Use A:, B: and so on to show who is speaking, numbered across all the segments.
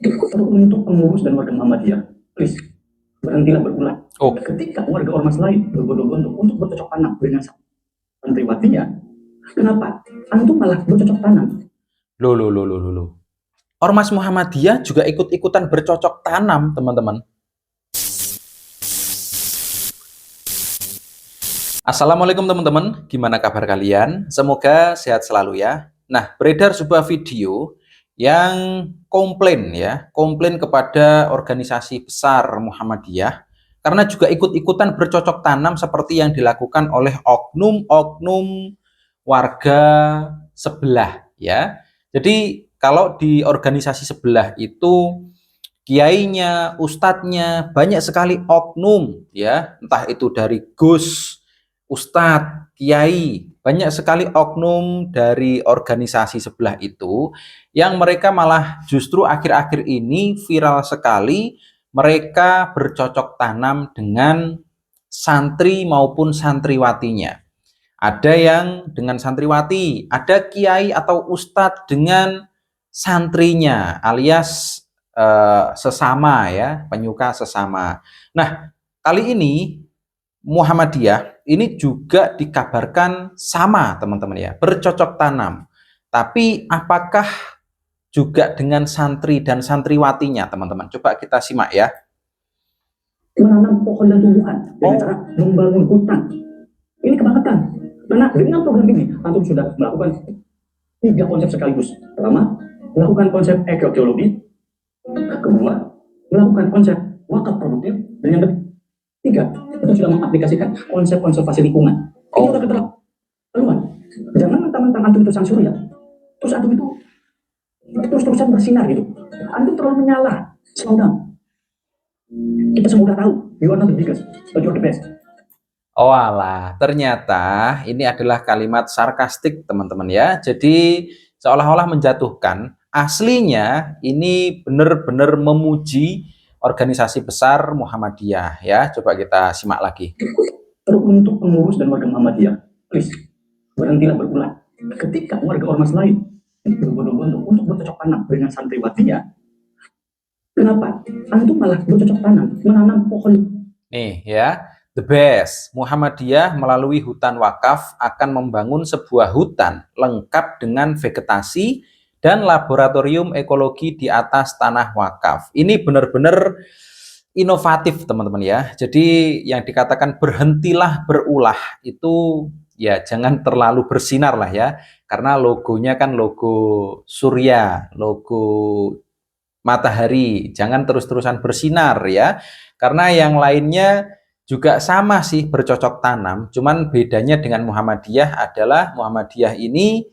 A: Untuk pengurus dan warga Muhammadiyah, please berhentilah berulah. Ketika warga ormas lain berbondong-bondong untuk bercocok tanam dengan santriwatinya, kenapa antum malah bercocok tanam?
B: Loh. Ormas Muhammadiyah juga ikut-ikutan bercocok tanam, teman-teman. Assalamualaikum teman-teman, gimana kabar kalian? Semoga sehat selalu ya. Nah, beredar sebuah video yang komplain kepada organisasi besar Muhammadiyah karena juga ikut-ikutan bercocok tanam seperti yang dilakukan oleh oknum-oknum warga sebelah ya. Jadi kalau di organisasi sebelah itu kiainya, ustadznya banyak sekali oknum ya, entah itu dari Gus, ustadz, kiai, banyak sekali oknum dari organisasi sebelah itu yang mereka malah justru akhir-akhir ini viral sekali mereka bercocok tanam dengan santri maupun santriwatinya. Ada yang dengan santriwati, ada kiai atau ustadz dengan santrinya alias sesama ya, penyuka sesama. Nah, kali ini Muhammadiyah ini juga dikabarkan sama teman-teman ya, bercocok tanam. Tapi apakah juga dengan santri dan santriwatinya teman-teman? Coba kita simak ya.
A: Menanam pohon dan tumbuhan dengan cara membangun hutan. Ini kebangetan. Karena dengan program ini, antum sudah melakukan 3 konsep sekaligus. Pertama, melakukan konsep ekoteologi. Kedua, melakukan konsep wakaf produktif. Dan yang ketiga, itu sudah mengaplikasikan konsep konservasi lingkungan. Ini udah keterlaluan. Jangan mentang-mentang antum itu sang surya, terus antum itu terus-terusan bersinar gitu. Antum terlalu menyala. Slow down. Kita semua udah tahu, you are not the biggest, but you are the best.
B: Oh alah, ternyata ini adalah kalimat sarkastik teman-teman ya. Jadi seolah-olah menjatuhkan, aslinya ini benar-benar memuji organisasi besar Muhammadiyah ya. Coba kita simak lagi.
A: Untuk pengurus dan warga Muhammadiyah, please berhentilah berulah. Ketika warga ormas lain berbondong-bondong untuk bercocok tanam dengan santriwatinya, kenapa antum malah bercocok tanam, menanam pohon?
B: Nih ya. The best, Muhammadiyah melalui hutan wakaf akan membangun sebuah hutan lengkap dengan vegetasi dan laboratorium ekologi di atas tanah wakaf. Ini benar-benar inovatif teman-teman ya. Jadi yang dikatakan berhentilah berulah itu ya jangan terlalu bersinar lah ya. Karena logonya kan logo surya, logo matahari. Jangan terus-terusan bersinar ya. Karena yang lainnya juga sama sih bercocok tanam, cuman bedanya dengan Muhammadiyah adalah Muhammadiyah ini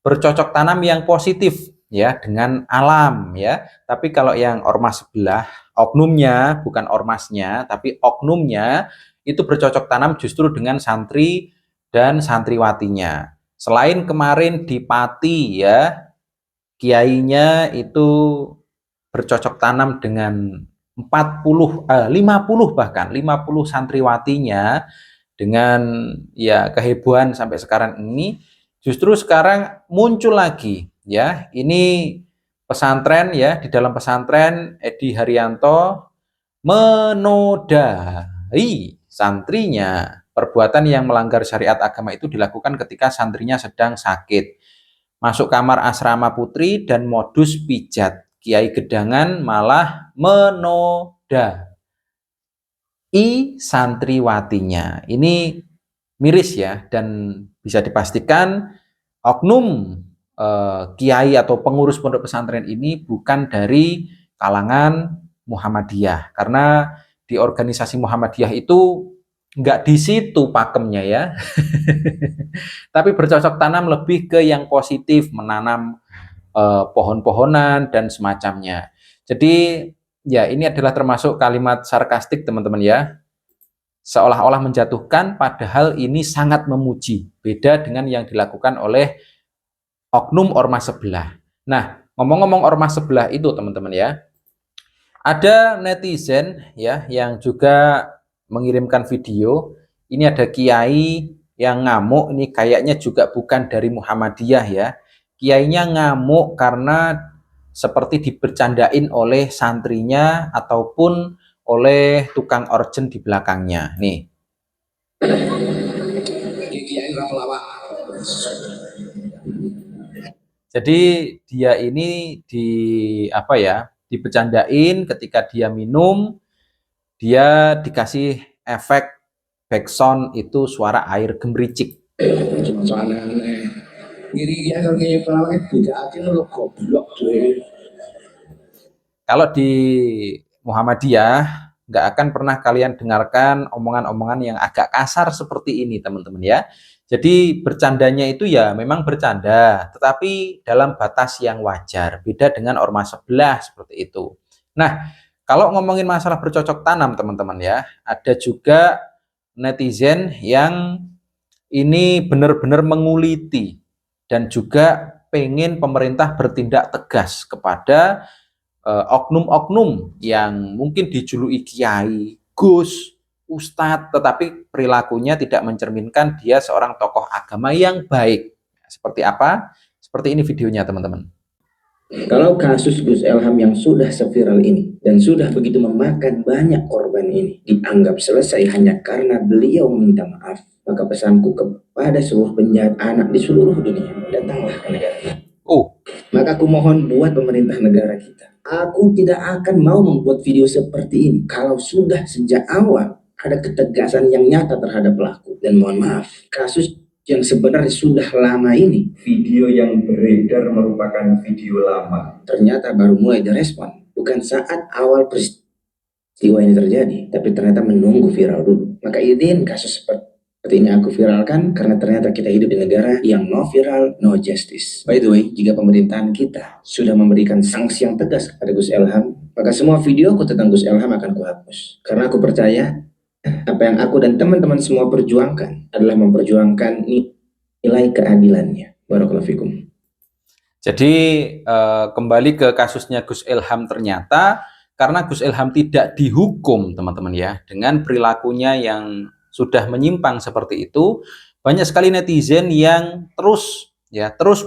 B: bercocok tanam yang positif ya dengan alam ya. Tapi kalau yang ormas sebelah, oknumnya bukan ormasnya, tapi oknumnya itu bercocok tanam justru dengan santri dan santriwatinya. Selain kemarin di Pati ya, kiainya itu bercocok tanam dengan 50 bahkan 50 santriwatinya dengan ya kehebohan sampai sekarang ini. Justru sekarang muncul lagi ya, ini pesantren ya, di dalam pesantren Edi Haryanto menodai santrinya. Perbuatan yang melanggar syariat agama itu dilakukan ketika santrinya sedang sakit, masuk kamar asrama putri dan modus pijat. Kiai Gedangan malah menodai santriwatinya. Ini miris ya, dan bisa dipastikan oknum kiai atau pengurus pondok pesantren ini bukan dari kalangan Muhammadiyah, karena di organisasi Muhammadiyah itu nggak di situ pakemnya ya. Tapi bercocok tanam lebih ke yang positif, menanam pohon-pohonan dan semacamnya. Jadi ya ini adalah termasuk kalimat sarkastik teman-teman ya. Seolah-olah menjatuhkan padahal ini sangat memuji. Beda dengan yang dilakukan oleh oknum ormas sebelah. Nah, ngomong-ngomong ormas sebelah itu teman-teman ya, ada netizen ya yang juga mengirimkan video. Ini ada kiai yang ngamuk, ini kayaknya juga bukan dari Muhammadiyah ya. Kiainya ngamuk karena seperti dibercandain oleh santrinya ataupun oleh tukang orjen di belakangnya. Nih. Jadi dia ini dibercandain ketika dia minum, dia dikasih efek backsound itu suara air gemericik. Kalau di Muhammadiyah nggak akan pernah kalian dengarkan omongan-omongan yang agak kasar seperti ini, teman-teman ya. Jadi bercandanya itu ya memang bercanda, tetapi dalam batas yang wajar. Beda dengan ormas sebelah seperti itu. Nah, kalau ngomongin masalah bercocok tanam, teman-teman ya, ada juga netizen yang ini benar-benar menguliti dan juga pengen pemerintah bertindak tegas kepada oknum-oknum yang mungkin dijuluki kiai, gus, ustadz, tetapi perilakunya tidak mencerminkan dia seorang tokoh agama yang baik. Seperti apa? Seperti ini videonya, teman-teman.
C: Kalau kasus Gus Elham yang sudah seviral ini dan sudah begitu memakan banyak korban ini dianggap selesai hanya karena beliau meminta maaf, maka pesanku kepada seluruh penjahat anak di seluruh dunia, datanglah ke negara kita. Maka aku mohon buat pemerintah negara kita, aku tidak akan mau membuat video seperti ini kalau sudah sejak awal ada ketegasan yang nyata terhadap pelaku. Dan mohon maaf, kasus yang sebenarnya sudah lama ini, video yang beredar merupakan video lama, ternyata baru mulai direspon bukan saat awal peristiwa ini terjadi, tapi ternyata menunggu viral dulu. Maka izin kasus seperti ini aku viralkan karena ternyata kita hidup di negara yang no viral, no justice. By the way, jika pemerintahan kita sudah memberikan sanksi yang tegas kepada Gus Elham, maka semua videoku tentang Gus Elham akan kuhapus. Karena aku percaya apa yang aku dan teman-teman semua perjuangkan adalah memperjuangkan nilai keadilannya. Barakallahu fikum.
B: Jadi kembali ke kasusnya Gus Elham, ternyata karena Gus Elham tidak dihukum, teman-teman ya, dengan perilakunya yang sudah menyimpang seperti itu, banyak sekali netizen yang terus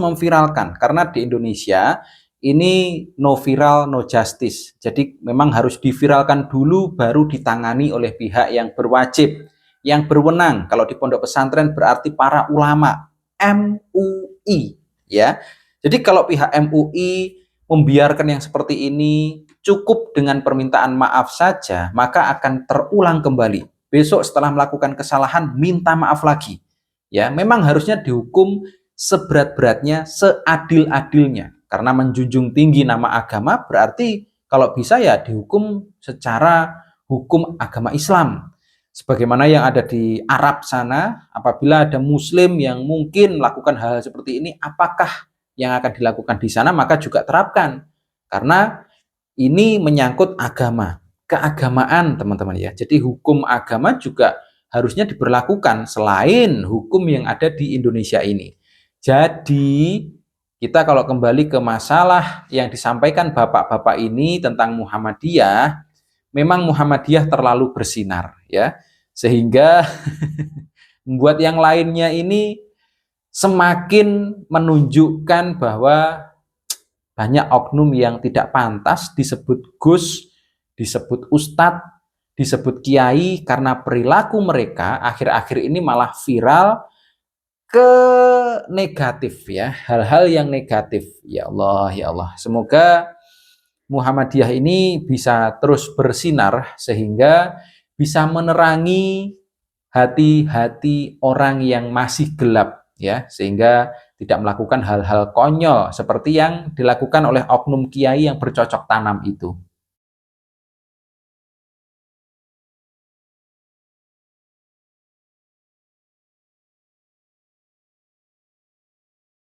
B: memviralkan. Karena di Indonesia ini no viral, no justice. Jadi memang harus diviralkan dulu baru ditangani oleh pihak yang berwajib, yang berwenang. Kalau di pondok pesantren berarti para ulama, MUI ya. Jadi kalau pihak MUI membiarkan yang seperti ini, cukup dengan permintaan maaf saja, maka akan terulang kembali. Besok setelah melakukan kesalahan minta maaf lagi. Ya, memang harusnya dihukum seberat-beratnya, seadil-adilnya. Karena menjunjung tinggi nama agama berarti kalau bisa ya dihukum secara hukum agama Islam. Sebagaimana yang ada di Arab sana, apabila ada muslim yang mungkin melakukan hal seperti ini, apakah yang akan dilakukan di sana, maka juga terapkan. Karena ini menyangkut agama, keagamaan, teman-teman ya. Jadi hukum agama juga harusnya diberlakukan selain hukum yang ada di Indonesia ini. Jadi kita kalau kembali ke masalah yang disampaikan bapak-bapak ini tentang Muhammadiyah, memang Muhammadiyah terlalu bersinar ya, sehingga membuat yang lainnya ini semakin menunjukkan bahwa banyak oknum yang tidak pantas disebut Gus, disebut Ustadz, disebut Kiai, karena perilaku mereka akhir-akhir ini malah viral ke negatif ya, hal-hal yang negatif. Ya Allah, ya Allah. Semoga Muhammadiyah ini bisa terus bersinar sehingga bisa menerangi hati-hati orang yang masih gelap ya, sehingga tidak melakukan hal-hal konyol seperti yang dilakukan oleh oknum kiai yang bercocok tanam itu.